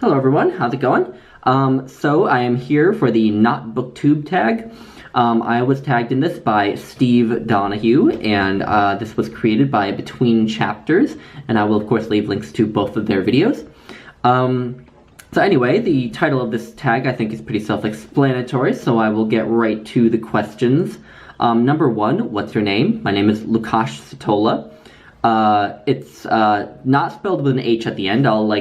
Hello everyone, how's it going? So I am here for the Not BookTube Tag. I was tagged in this by Steve Donahue, and this was created by Between Chapters, and I will of course leave links to both of their videos. So anyway, the title of this tag I think is pretty self-explanatory, so I will get right to the questions. Number one, what's your name? My name is Lukasz Satola. It's not spelled with an H at the end. I'll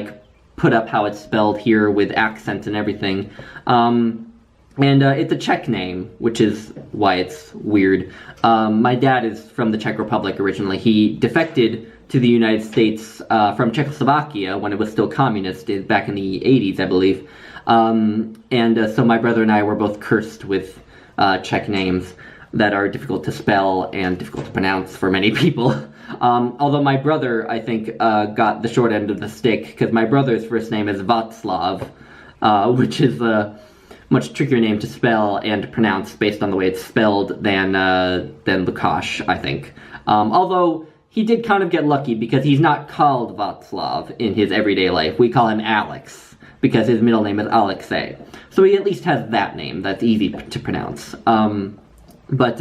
put up how it's spelled here with accents and everything. It's a Czech name, which is why it's weird. My dad is from the Czech Republic originally. He defected to the United States from Czechoslovakia when it was still communist back in the 80s, I believe. So my brother and I were both cursed with Czech names that are difficult to spell and difficult to pronounce for many people. Although my brother, I think, got the short end of the stick, because my brother's first name is Václav, which is a much trickier name to spell and pronounce based on the way it's spelled than Lukasz, I think. Although he did kind of get lucky because he's not called Václav in his everyday life. We call him Alex because his middle name is Alexei. So he at least has that name that's easy to pronounce. But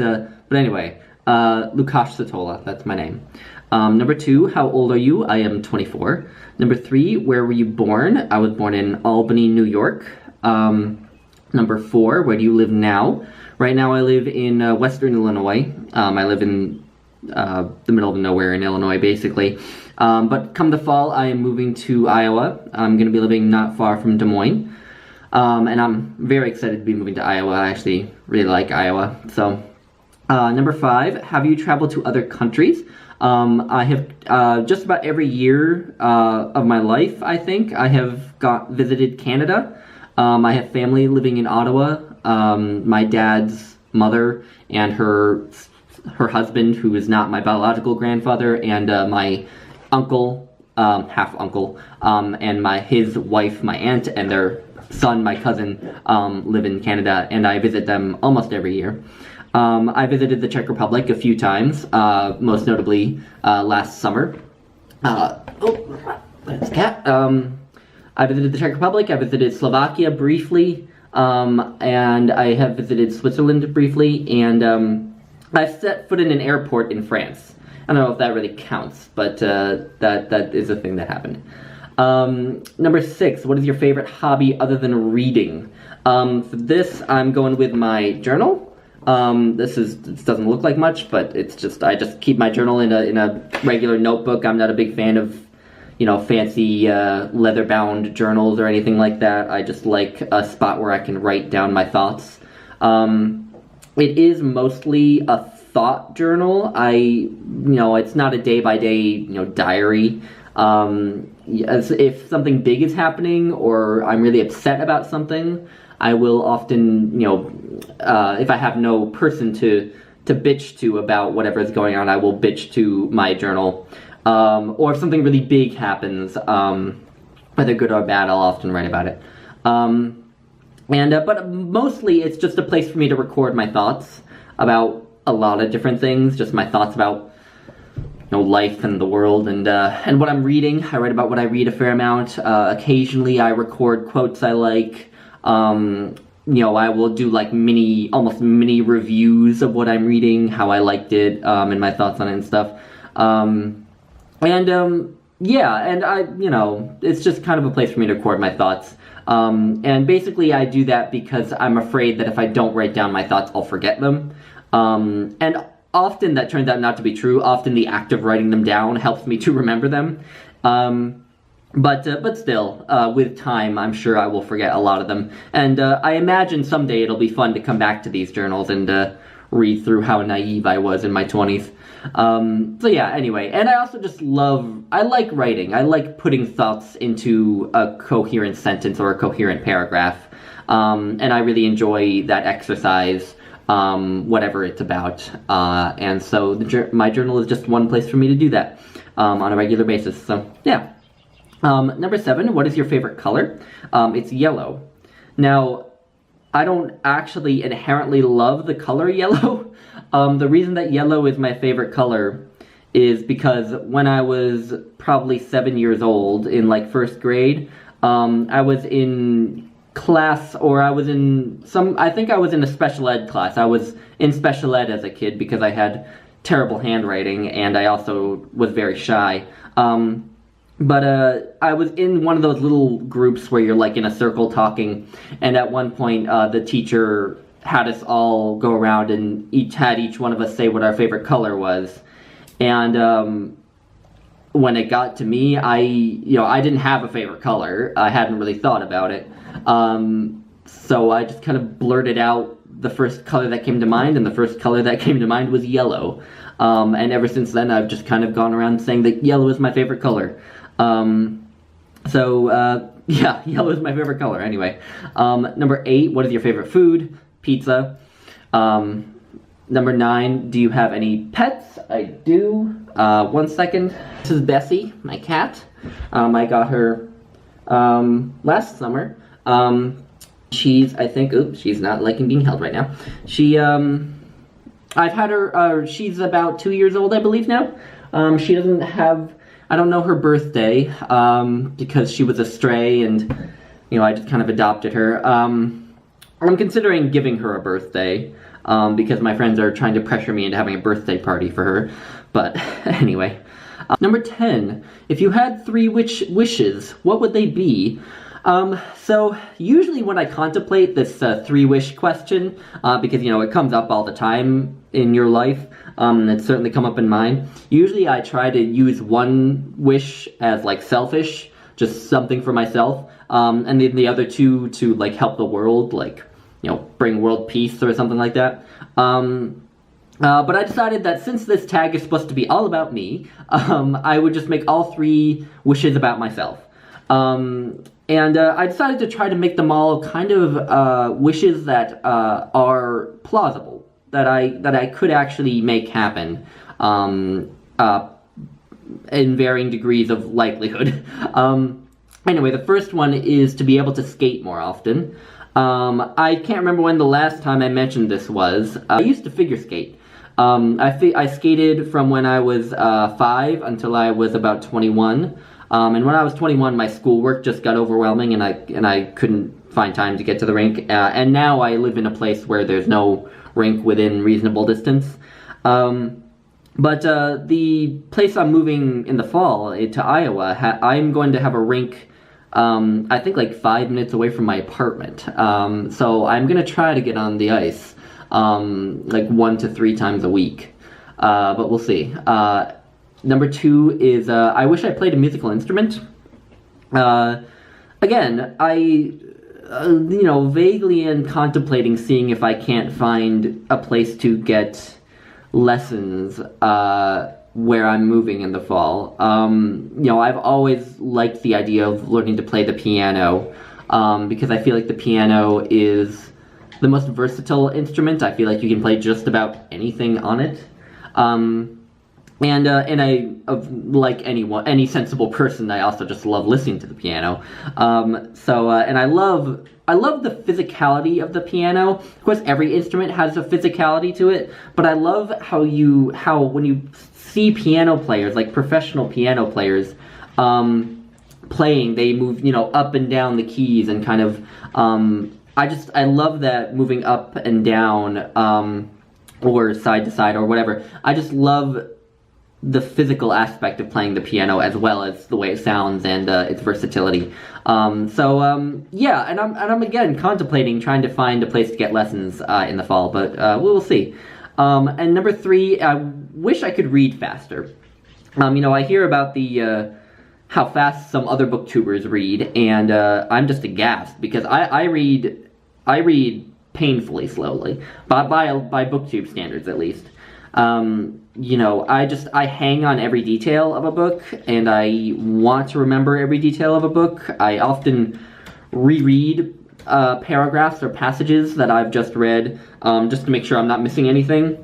anyway, Lukasz Satola, that's my name. Number two, how old are you? I am 24. Number three, where were you born? I was born in Albany, New York. Number four, where do you live now? Right now I live in Western Illinois. I live in the middle of nowhere in Illinois, basically. But come the fall, I am moving to Iowa. I'm going to be living not far from Des Moines. And I'm very excited to be moving to Iowa. I actually really like Iowa. So, number five, have you traveled to other countries? I have, just about every year of my life, I think, I have visited Canada. I have family living in Ottawa. My dad's mother and her husband, who is not my biological grandfather, and my uncle, half uncle, and his wife, my aunt, and their son, my cousin, live in Canada, and I visit them almost every year. I visited the Czech Republic a few times, most notably last summer. That's a cat. I visited the Czech Republic, I visited Slovakia briefly, and I have visited Switzerland briefly, and I've set foot in an airport in France. I don't know if that really counts, but that is a thing that happened. Number six, what is your favorite hobby other than reading? For this, I'm going with my journal. This doesn't look like much, but it's just, I just keep my journal in a regular notebook. I'm not a big fan of, fancy, leather-bound journals or anything like that. I just like a spot where I can write down my thoughts. It is mostly a thought journal. It's not a day-by-day, diary. If something big is happening or I'm really upset about something, I will often, if I have no person to bitch to about whatever is going on, I will bitch to my journal. Or if something really big happens, whether good or bad, I'll often write about it. But mostly it's just a place for me to record my thoughts about a lot of different things, just my thoughts about life and the world and what I'm reading. I write about what I read a fair amount. Occasionally I record quotes I like. I will do almost mini reviews of what I'm reading, how I liked it, and my thoughts on it and stuff. It's just kind of a place for me to record my thoughts. And basically I do that because I'm afraid that if I don't write down my thoughts, I'll forget them. And often that turns out not to be true. Often the act of writing them down helps me to remember them. But still, with time, I'm sure I will forget a lot of them. And I imagine someday it'll be fun to come back to these journals and read through how naive I was in my 20s. So yeah, anyway. And I also just I like writing. I like putting thoughts into a coherent sentence or a coherent paragraph. And I really enjoy that exercise. Whatever it's about, and so my journal is just one place for me to do that on a regular basis. So yeah. Number seven, what is your favorite color? It's yellow. Now, I don't actually inherently love the color yellow. The reason that yellow is my favorite color is because when I was probably 7 years old in first grade, I was in class, or I think I was in a special ed class. I was in special ed as a kid because I had terrible handwriting, and I also was very shy. But I was in one of those little groups where you're like in a circle talking, and at one point the teacher had us all go around and each one of us say what our favorite color was. And when it got to me, I didn't have a favorite color. I hadn't really thought about it. So I just kind of blurted out the first color that came to mind, and the first color that came to mind was yellow. And ever since then, I've just kind of gone around saying that yellow is my favorite color. Yeah, yellow is my favorite color, anyway. Number 8, what is your favorite food? Pizza. Number 9, do you have any pets? I do. 1 second. This is Bessie, my cat. I got her last summer. She's, I think, oops, she's not liking being held right now. I've had her, she's about 2 years old, I believe now. She doesn't have, I don't know her birthday, because she was a stray and, I just kind of adopted her. I'm considering giving her a birthday, because my friends are trying to pressure me into having a birthday party for her. But anyway. Number 10, if you had 3 wishes, what would they be? So usually when I contemplate this 3-wish question, because it comes up all the time in your life, it's certainly come up in mine. Usually I try to use one wish as like selfish, just something for myself, and then the other 2 to like help the world, like bring world peace or something like that. But I decided that since this tag is supposed to be all about me, I would just make all 3 wishes about myself. And I decided to try to make them all kind of wishes that are plausible, that I could actually make happen in varying degrees of likelihood. Anyway, the first one is to be able to skate more often. I can't remember when the last time I mentioned this was. I used to figure skate. I skated from when I was 5 until I was about 21. And when I was 21, my schoolwork just got overwhelming, and I couldn't find time to get to the rink. And now I live in a place where there's no rink within reasonable distance. But the place I'm moving in the fall to Iowa, I'm going to have a rink, I think like 5 minutes away from my apartment. So I'm gonna try to get on the ice, like 1 to 3 times a week. But we'll see. Number 2 is, I wish I played a musical instrument. Again, I, vaguely am contemplating seeing if I can't find a place to get lessons, where I'm moving in the fall. I've always liked the idea of learning to play the piano, because I feel like the piano is the most versatile instrument. I feel like you can play just about anything on it. And like any sensible person, I also just love listening to the piano. And I love the physicality of the piano. Of course, every instrument has a physicality to it, but I love how when you see piano players, like professional piano players, playing, they move, up and down the keys and kind of, I love that moving up and down, or side to side or whatever. I just love the physical aspect of playing the piano as well as the way it sounds and its versatility. Yeah, and I'm again contemplating trying to find a place to get lessons in the fall, but we'll see. And number 3, I wish I could read faster. I hear about the how fast some other booktubers read, and I'm just aghast because I read painfully slowly, by booktube standards at least. I hang on every detail of a book, and I want to remember every detail of a book. I often reread paragraphs or passages that I've just read, just to make sure I'm not missing anything.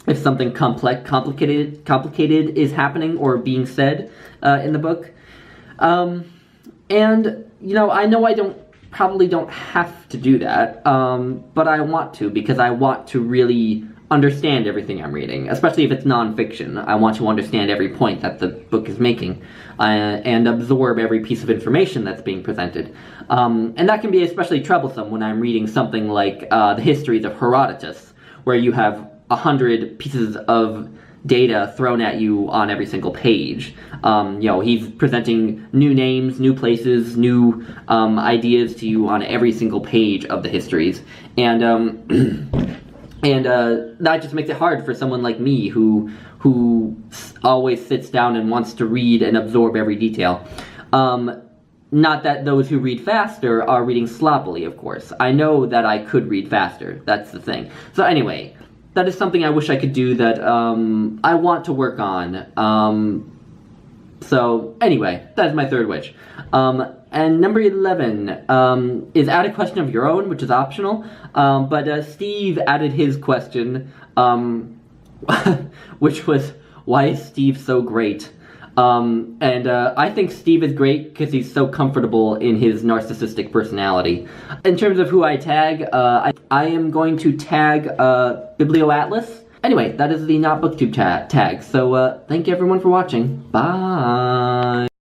If something complicated is happening or being said in the book. I know I probably don't have to do that, but I want to, because I want to really understand everything I'm reading, especially if it's nonfiction. I want to understand every point that the book is making, and absorb every piece of information that's being presented. And that can be especially troublesome when I'm reading something like the Histories of Herodotus, where you have 100 pieces of data thrown at you on every single page. You know, he's presenting new names, new places, new ideas to you on every single page of the histories, and that just makes it hard for someone like me who always sits down and wants to read and absorb every detail. Not that those who read faster are reading sloppily, of course. I know that I could read faster, that's the thing. So anyway, that is something I wish I could do that I want to work on. So anyway, that is my third wish. And number 11 is add a question of your own, which is optional. But Steve added his question, which was, why is Steve so great? I think Steve is great because he's so comfortable in his narcissistic personality. In terms of who I tag, I am going to tag Biblioatlas. Anyway, that is the Not BookTube tag. So thank you everyone for watching. Bye!